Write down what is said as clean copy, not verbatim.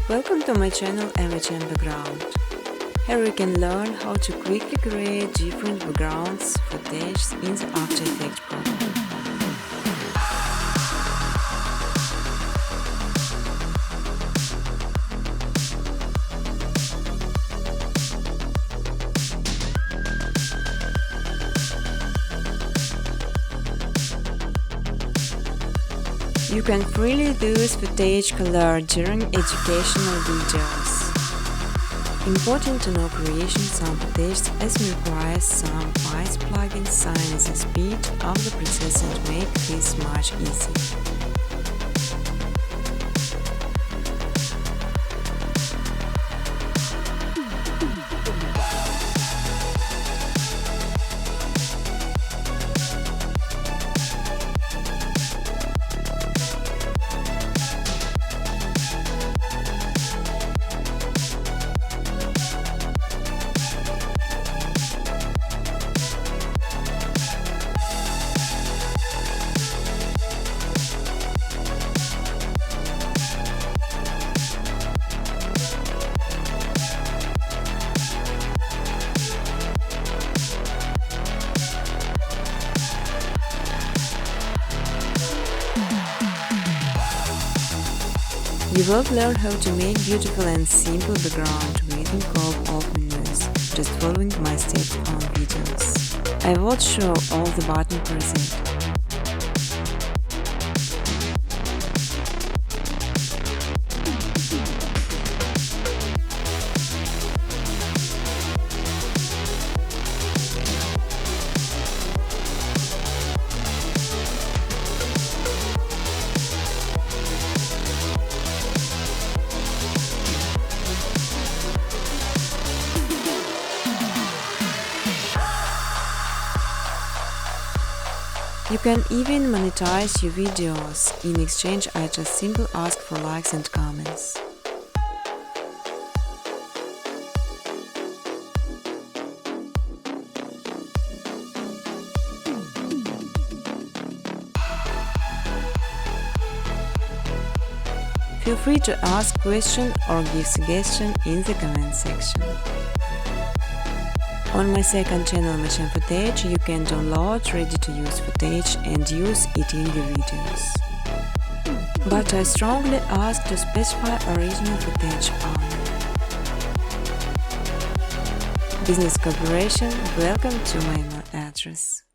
Welcome to my channel MHN Background. Here you can learn how to quickly create different backgrounds footage in the After Effects program. You can freely use footage color during educational videos. Important to know creation some footage as it requires some wise plugins sign the speed of the process and make this much easier. You will learn how to make beautiful and simple background with the help of menus, just following my steps on videos. I will show all the buttons present. You can even monetize your videos. In exchange, I just simply ask for likes and comments. Feel free to ask questions or give suggestions in the comment section. On my second channel MHN Footage, you can download ready-to-use footage and use it in your videos. But I strongly ask to specify original footage only. Business cooperation, welcome to my email address.